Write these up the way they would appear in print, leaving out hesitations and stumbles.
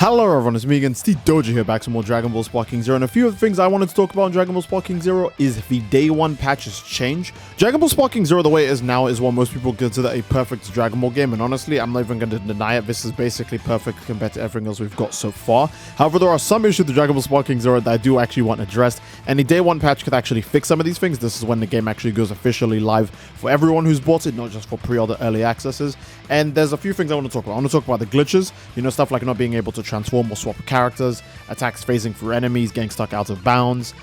Hello everyone, it's me again, Steedoj here, back to more Dragon Ball Sparking Zero, and a few of the things I wanted to talk about in Dragon Ball Sparking Zero is the Day 1 patches change. Dragon Ball Sparking Zero, the way it is now, is what most people consider a perfect Dragon Ball game, and honestly, I'm not even going to deny it. This is basically perfect compared to everything else we've got so far. However, there are some issues with Dragon Ball Sparking Zero that I do actually want addressed, and the Day 1 patch could actually fix some of these things. This is when the game actually goes officially live for everyone who's bought it, not just for pre-order early accesses. And there's a few things I want to talk about. I want to talk about the glitches, stuff like not being able to transform or swap characters, attacks phasing through enemies, getting stuck out of bounds,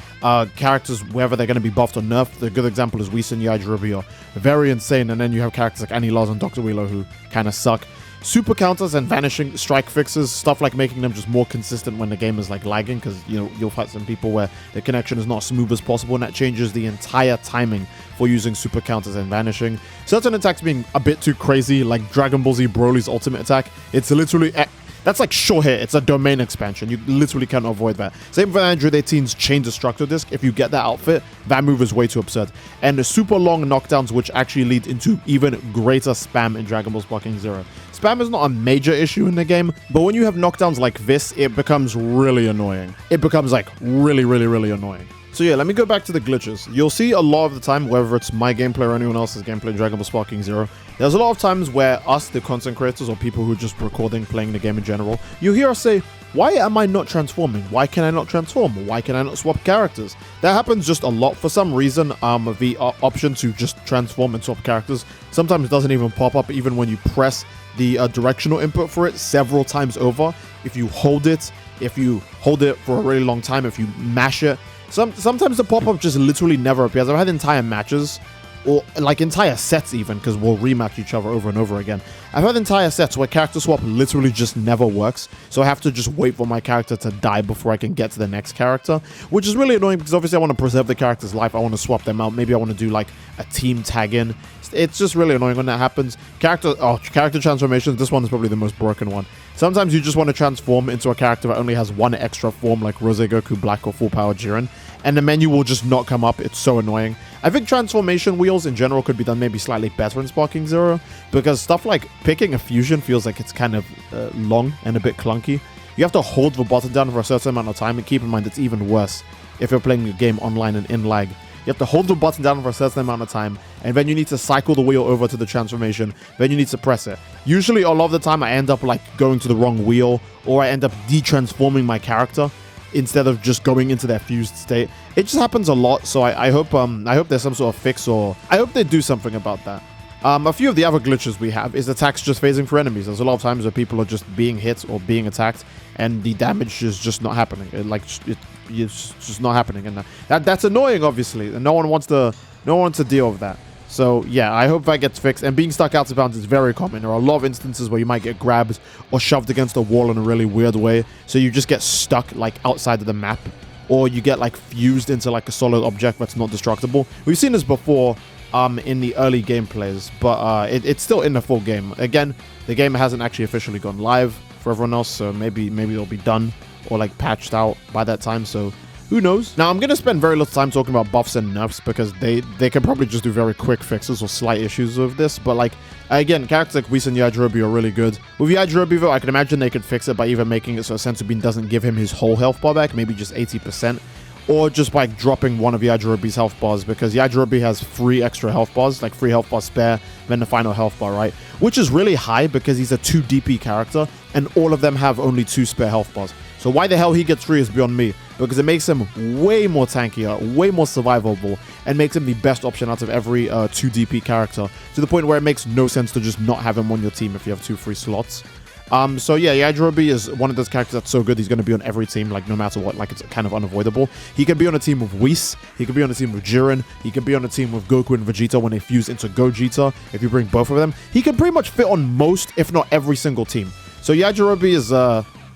characters, whether they're going to be buffed or nerfed. The good example is Whis and Yajirobe are very insane, and then you have characters like Annie Lars and Dr. Wheeler who kind of suck. Super counters and vanishing strike fixes, stuff like making them just more consistent when the game is like lagging, because you'll fight some people where the connection is not as smooth as possible, and that changes the entire timing for using super counters and vanishing. Certain attacks being a bit too crazy, like Dragon Ball Z Broly's ultimate attack. It's literally that's like sure hit. It's a domain expansion. You literally can't avoid that. Same for Android 18's Chain Destructor Disc. If you get that outfit, that move is way too absurd. And the super long knockdowns, which actually lead into even greater spam in Dragon Ball Sparking Zero. Spam is not a major issue in the game, but when you have knockdowns like this, it becomes really annoying. It becomes like really annoying. So yeah, let me go back to the glitches. You'll see a lot of the time, whether it's my gameplay or anyone else's gameplay in Dragon Ball Sparking Zero, there's a lot of times where us, the content creators, or people who are just recording, playing the game in general, you hear us say, why am I not transforming? Why can I not transform? Why can I not swap characters? That happens just a lot. For some reason, the option to just transform and swap characters sometimes doesn't even pop up, even when you press the directional input for it several times over. If you hold it for a really long time, if you mash it, sometimes the pop-up just literally never appears. I've had entire matches, or like entire sets even, because we'll rematch each other over and over again. I've had entire sets where character swap literally just never works, so I have to just wait for my character to die before I can get to the next character, which is really annoying because obviously I want to preserve the character's life. I want to swap them out. Maybe I want to do like a team tag in. It's just really annoying when that happens. Character transformations, this one is probably the most broken one. Sometimes you just want to transform into a character that only has one extra form, like Rose Goku Black or Full Power Jiren, and the menu will just not come up. It's so annoying. I think transformation wheels in general could be done maybe slightly better in Sparking Zero, because stuff like picking a fusion feels like it's kind of long and a bit clunky. You have to hold the button down for a certain amount of time, and keep in mind it's even worse if you're playing the game online and in lag. You have to hold the button down for a certain amount of time, and then you need to cycle the wheel over to the transformation, then you need to press it. Usually, a lot of the time, I end up like going to the wrong wheel, or I end up de-transforming my character instead of just going into their fused state. It just happens a lot, so I hope there's some sort of fix, or I hope they do something about that. A few of the other glitches we have is attacks just phasing for enemies. There's a lot of times where people are just being hit or being attacked, and the damage is just not happening. It's just not happening, and that's annoying, obviously, and no one wants to deal with that. So yeah, I hope that gets fixed. And being stuck out of bounds is very common. There are a lot of instances where you might get grabbed or shoved against a wall in a really weird way, so you just get stuck like outside of the map, or you get like fused into like a solid object that's not destructible. We've seen this before in the early gameplays, but it's still in the full game. Again, the game hasn't actually officially gone live for everyone else, so maybe it'll be done or like patched out by that time, so who knows? Now, I'm going to spend very little time talking about buffs and nerfs, because they can probably just do very quick fixes or slight issues with this, but like, again, characters like Whis and Yajirobe are really good. With Yajirobe, though, I can imagine they could fix it by either making it so Senzu Bean doesn't give him his whole health bar back, maybe just 80%, or just by dropping one of Yajirobe's health bars, because Yajirobe has 3 extra health bars, like 3 health bars spare, then the final health bar, right? Which is really high because he's a 2 DP character, and all of them have only 2 spare health bars. So why the hell he gets 3 is beyond me, because it makes him way more tankier, way more survivable, and makes him the best option out of every 2 DP character, to the point where it makes no sense to just not have him on your team if you have 2 free slots. So yeah, Yajirobe is one of those characters that's so good, he's going to be on every team, like no matter what, like it's kind of unavoidable. He can be on a team with Whis, he can be on a team with Jiren, he can be on a team with Goku and Vegeta when they fuse into Gogeta, if you bring both of them. He can pretty much fit on most, if not every single team. So Yajirobe is,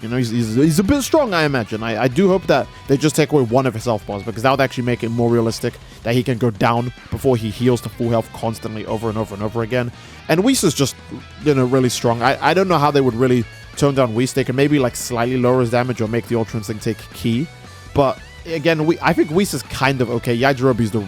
he's a bit strong, I imagine. I do hope that they just take away one of his health bars, because that would actually make it more realistic that he can go down before he heals to full health constantly over and over and over again. And Whis is just, really strong. I don't know how they would really tone down Whis. They can maybe like slightly lower his damage or make the Ultra Instinct take Ki. But again, I think Whis is kind of okay. Yajirobe is the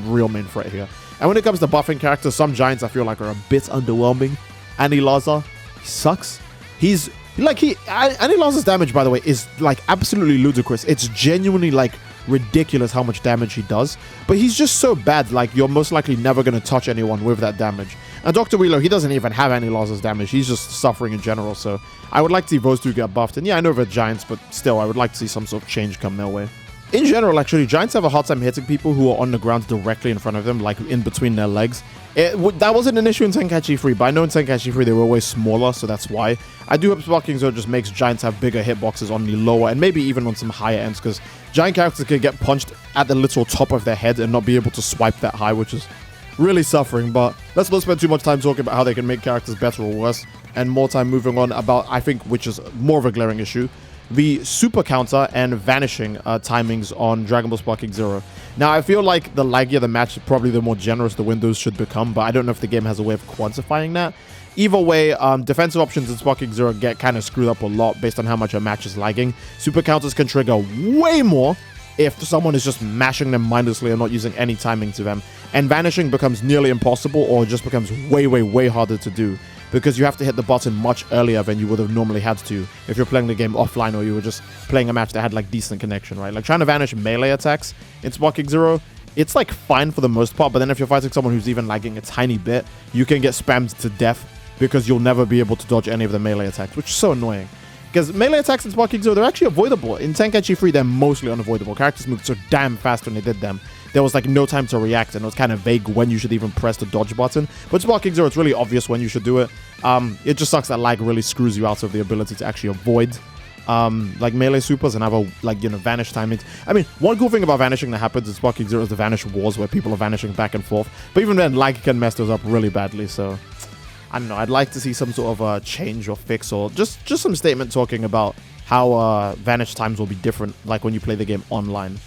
real main threat here. And when it comes to buffing characters, some giants I feel like are a bit underwhelming. Annie Lars, he sucks. He's Like, and he loses damage, by the way, is like absolutely ludicrous. It's genuinely like ridiculous how much damage he does, but he's just so bad, like you're most likely never going to touch anyone with that damage. And Dr. Wheeler, he doesn't even have any losses damage, he's just suffering in general, so I would like to see those two get buffed. And yeah, I know they're giants, but still I would like to see some sort of change come their way. In general, actually, giants have a hard time hitting people who are on the ground directly in front of them, like in between their legs. That wasn't an issue in Tenkaichi 3, but I know in Tenkaichi 3 they were way smaller, so that's why. I do hope Sparking Zero just makes giants have bigger hitboxes on the lower and maybe even on some higher ends, because giant characters can get punched at the literal top of their head and not be able to swipe that high, which is really suffering. But let's not spend too much time talking about how they can make characters better or worse, and more time moving on about, I think, which is more of a glaring issue, the super counter and vanishing timings on Dragon Ball Sparking Zero. Now, I feel like the laggier the match, probably the more generous the windows should become, but I don't know if the game has a way of quantifying that. Either way, defensive options in Sparking Zero get kind of screwed up a lot based on how much a match is lagging. Super counters can trigger way more if someone is just mashing them mindlessly or not using any timing to them. And vanishing becomes nearly impossible, or just becomes way, way, way harder to do, because you have to hit the button much earlier than you would have normally had to if you're playing the game offline or you were just playing a match that had like decent connection, right? Like trying to vanish melee attacks in Sparking Zero, it's like fine for the most part, but then if you're fighting someone who's even lagging a tiny bit, you can get spammed to death because you'll never be able to dodge any of the melee attacks, which is so annoying. Because melee attacks in Sparking Zero, they're actually avoidable. In Tenkaichi 3, they're mostly unavoidable. Characters moved so damn fast when they did them. There was like no time to react, and it was kind of vague when you should even press the dodge button. But Sparking Zero, it's really obvious when you should do it. It just sucks that lag really screws you out of the ability to actually avoid like melee supers and have a, like, you know, vanish timings. I mean, one cool thing about vanishing that happens in Sparking Zero is the vanish wars, where people are vanishing back and forth. But even then, lag can mess those up really badly, so I don't know. I'd like to see some sort of change or fix, or just some statement talking about how vanish times will be different, like when you play the game online.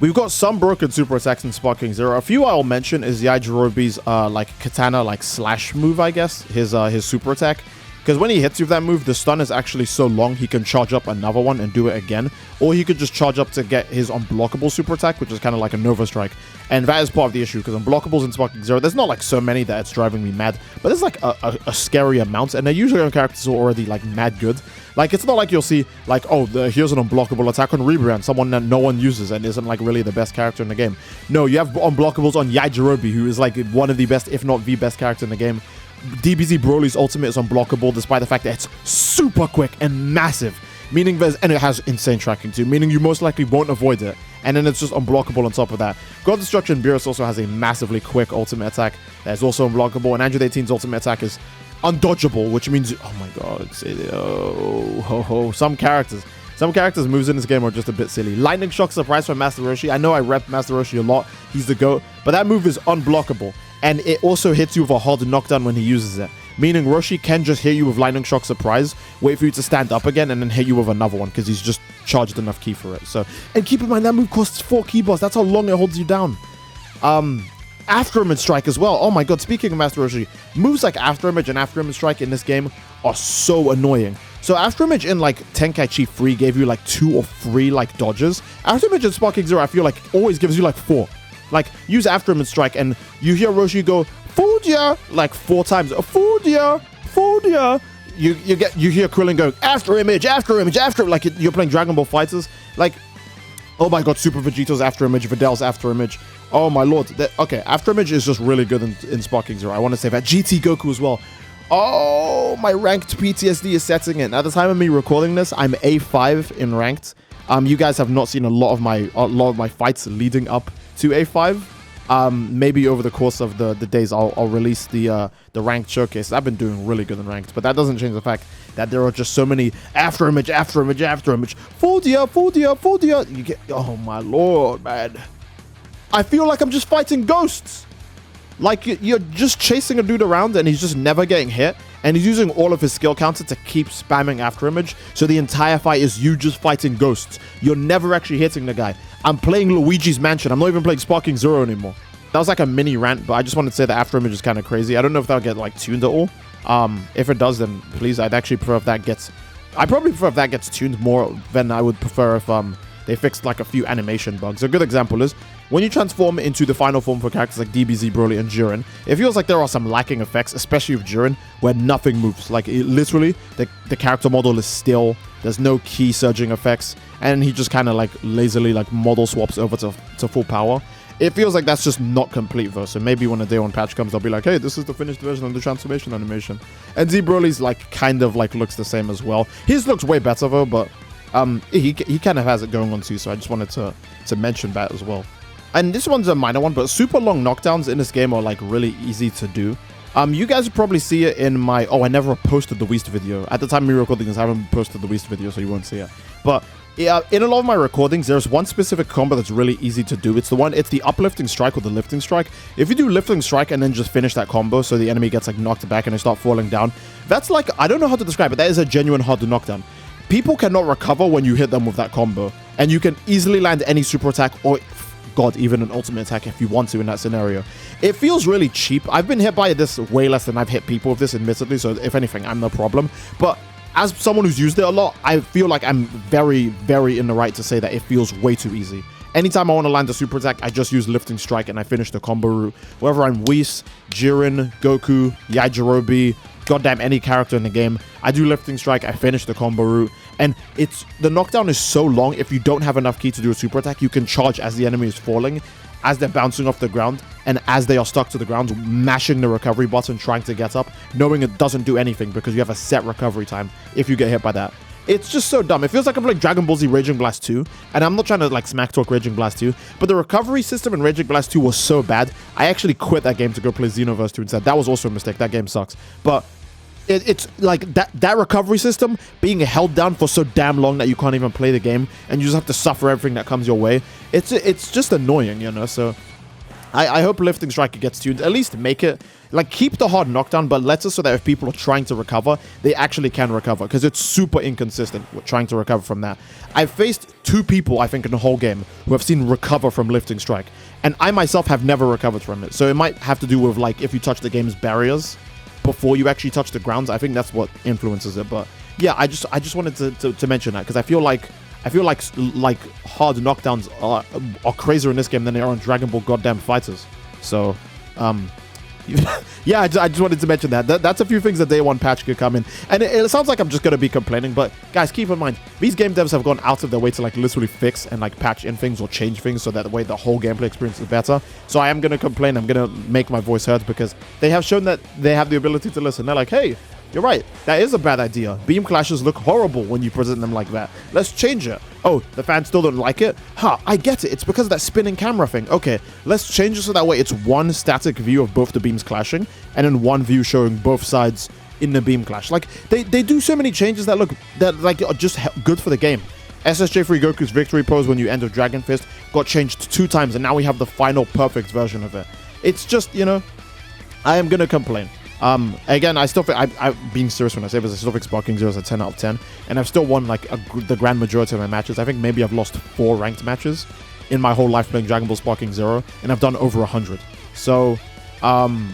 We've got some broken super attacks in Sparking Zero. A few I'll mention is Yajirobe's like katana like slash move, I guess, his super attack. Because when he hits you with that move, the stun is actually so long he can charge up another one and do it again. Or he could just charge up to get his unblockable super attack, which is kind of like a Nova Strike. And that is part of the issue, because unblockables in Sparking Zero, there's not like so many that it's driving me mad. But there's like a scary amount, and they're usually on characters who are already like mad good. Like, it's not like you'll see, like, oh, here's an unblockable attack on Rebrand, someone that no one uses and isn't, like, really the best character in the game. No, you have unblockables on Yajirobe, who is, like, one of the best, if not the best character in the game. DBZ Broly's ultimate is unblockable, despite the fact that it's super quick and massive. Meaning and it has insane tracking, too. Meaning you most likely won't avoid it. And then it's just unblockable on top of that. God Destruction Beerus also has a massively quick ultimate attack that is also unblockable. And Android 18's ultimate attack is undodgeable, which means, oh my god, some characters moves in this game are just a bit silly. Lightning Shock Surprise from Master Roshi. I know I rep Master Roshi a lot, he's the GOAT, but that move is unblockable, and it also hits you with a hard knockdown when he uses it, meaning Roshi can just hit you with Lightning Shock Surprise, wait for you to stand up again, and then hit you with another one, because he's just charged enough ki for it. So, and keep in mind, that move costs 4 ki bars. That's how long it holds you down. After Image Strike as well. Oh my god, speaking of Master Roshi, moves like After Image and After Image Strike in this game are so annoying. So After Image in like Tenkaichi 3 gave you like 2 or 3 like dodges. After Image in Sparking Zero, I feel like always gives you like 4. Like, use After Image Strike and you hear Roshi go, "Fooled ya!" like 4 times. "Fooled ya! Fooled ya!" You hear Krillin going, "After Image, After Image, After," like you're playing Dragon Ball Fighters. Like, oh my god, Super Vegeto's After Image, Vidal's After Image. Oh my lord. Okay, After Image is just really good in Sparking Zero. I want to say that. GT Goku as well. Oh, my ranked PTSD is setting in. At the time of me recording this, I'm A5 in ranked. You guys have not seen a lot of my fights leading up to A5. Maybe over the course of the days, I'll release the ranked showcase. I've been doing really good in ranked, but that doesn't change the fact that there are just so many After Image, After Image, After Image. Fooled ya, fooled ya, fooled ya. You get, oh my lord, man. I feel like I'm just fighting ghosts. Like, you're just chasing a dude around and he's just never getting hit. And he's using all of his skill counter to keep spamming After Image. So the entire fight is you just fighting ghosts. You're never actually hitting the guy. I'm playing Luigi's Mansion. I'm not even playing Sparking Zero anymore. That was like a mini rant, but I just wanted to say that After Image is kind of crazy. I don't know if that'll get like tuned at all. If it does, then please, I'd actually prefer if that gets... I probably prefer if that gets tuned more than I would prefer if they fixed like a few animation bugs. A good example is when you transform into the final form for characters like DBZ, Broly, and Jiren, it feels like there are some lacking effects, especially with Jiren, where nothing moves. Like, literally, the character model is still, there's no key surging effects, and he just kind of, like, lazily, like, model swaps over to full power. It feels like that's just not complete, though, so maybe when a day one patch comes, they'll be like, hey, this is the finished version of the transformation animation. And Z Broly's, like, kind of, like, looks the same as well. His looks way better, though, but he kind of has it going on, too, so I just wanted to mention that as well. And this one's a minor one, but super long knockdowns in this game are, like, really easy to do. You guys will probably see it in my... Oh, I never posted the Weast video. At the time of me recording this, I haven't posted the Weast video, so you won't see it. But yeah, in a lot of my recordings, there's one specific combo that's really easy to do. It's the uplifting strike or the lifting strike. If you do lifting strike and then just finish that combo so the enemy gets, like, knocked back and they start falling down, that's, like... I don't know how to describe it. That is a genuine hard to knockdown. People cannot recover when you hit them with that combo. And you can easily land any super attack or... God, even an ultimate attack if you want to in that scenario. It feels really cheap. I've been hit by this way less than I've hit people with this, admittedly, so if anything, I'm the problem. But as someone who's used it a lot, I feel like I'm very, very in the right to say that it feels way too easy. Anytime I want to land a super attack, I just use lifting strike and I finish the combo route. Whether I'm Whis, Jiren, Goku, Yajirobe, goddamn any character in the game, I do lifting strike, I finish the combo route. And the knockdown is so long, if you don't have enough ki to do a super attack, you can charge as the enemy is falling, as they're bouncing off the ground, and as they are stuck to the ground, mashing the recovery button, trying to get up, knowing it doesn't do anything because you have a set recovery time if you get hit by that. It's just so dumb. It feels like I'm playing Dragon Ball Z Raging Blast 2, and I'm not trying to, like, smack talk Raging Blast 2, but the recovery system in Raging Blast 2 was so bad, I actually quit that game to go play Xenoverse 2 instead. That was also a mistake. That game sucks. But it's like that recovery system being held down for so damn long that you can't even play the game, and you just have to suffer everything that comes your way. It's just annoying, you know. So I hope lifting strike gets tuned. At least make it, like, keep the hard knockdown, but let us so that if people are trying to recover, they actually can recover, because it's super inconsistent with trying to recover from that. I've faced 2 people, I think, in the whole game who have seen recover from lifting strike, and I myself have never recovered from it. So it might have to do with, like, if you touch the game's barriers before you actually touch the grounds. I think that's what influences it. But yeah, I just wanted to mention that, because I feel like hard knockdowns are crazier in this game than they are on Dragon Ball goddamn Fighters. So yeah, I just wanted to mention that. That's a few things that day one patch could come in. And it sounds like I'm just going to be complaining, but guys, keep in mind, these game devs have gone out of their way to, like, literally fix and, like, patch in things or change things so that the way the whole gameplay experience is better. So I am going to complain. I'm going to make my voice heard, because they have shown that they have the ability to listen. They're like, hey, you're right. That is a bad idea. Beam clashes look horrible when you present them like that. Let's change it. Oh, the fans still don't like it? Huh, I get it. It's because of that spinning camera thing. Okay, let's change it so that way it's one static view of both the beams clashing, and then one view showing both sides in the beam clash. Like, they do so many changes that are just good for the game. SSJ3 Goku's victory pose when you end with Dragon Fist got changed 2 times, and now we have the final perfect version of it. It's just, you know, I am gonna complain. Again, I still think, I'm being serious when I say this, I still think Sparking Zero is a 10 out of 10, and I've still won, like, the grand majority of my matches. I think maybe I've lost 4 ranked matches in my whole life playing Dragon Ball Sparking Zero, and I've done over 100. So, I'm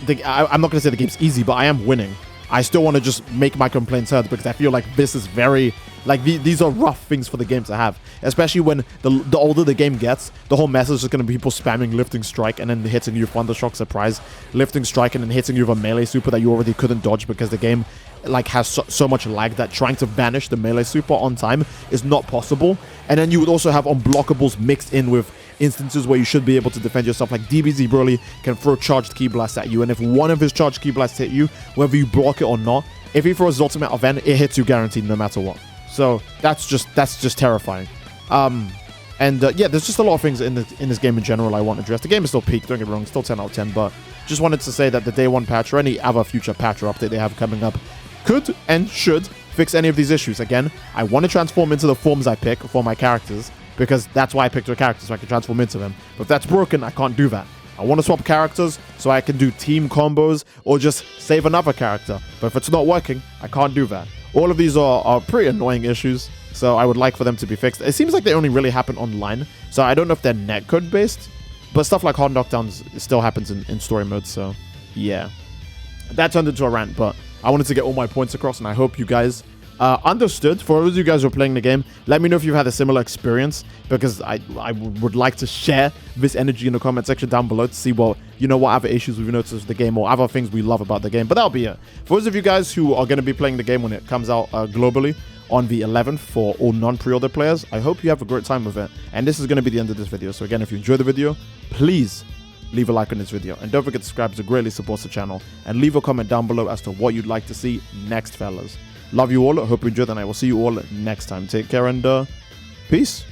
not going to say the game's easy, but I am winning. I still want to just make my complaints heard, because I feel like this is very... Like, these are rough things for the game to have. Especially when the older the game gets, the whole message is going to be people spamming lifting strike and then hitting you with Thundershock Surprise, lifting strike and then hitting you with a melee super that you already couldn't dodge because the game, like, has so much lag that trying to vanish the melee super on time is not possible. And then you would also have unblockables mixed in with instances where you should be able to defend yourself. Like, DBZ Broly can throw charged ki blasts at you, and if one of his charged ki blasts hit you, whether you block it or not, if he throws his ultimate event, it hits you guaranteed no matter what. So that's just terrifying. Yeah, there's just a lot of things in this game in general I want to address. The game is still peak, don't get me wrong, still 10 out of 10, but just wanted to say that the day one patch or any other future patch or update they have coming up could and should fix any of these issues. Again, I want to transform into the forms I pick for my characters, because that's why I picked a character, so I can transform into them. But if that's broken, I can't do that. I want to swap characters so I can do team combos or just save another character. But if it's not working, I can't do that. All of these are pretty annoying issues, so I would like for them to be fixed. It seems like they only really happen online, so I don't know if they're netcode based, but stuff like hard knockdowns still happens in story mode, so yeah. That turned into a rant, but I wanted to get all my points across, and I hope you guys understood. For those of you guys who are playing the game, let me know if you've had a similar experience, because I would like to share this energy in the comment section down below to see what other issues we've noticed with the game or other things we love about the game. But that'll be it. For those of you guys who are going to be playing the game when it comes out globally on the 11th for all non-pre-order players, I hope you have a great time with it. And this is going to be the end of this video. So again, if you enjoyed the video, please leave a like on this video, and don't forget to subscribe, to greatly supports the channel, and leave a comment down below as to what you'd like to see next, fellas. Love you all. I hope you enjoyed, and I will see you all next time. Take care, and peace.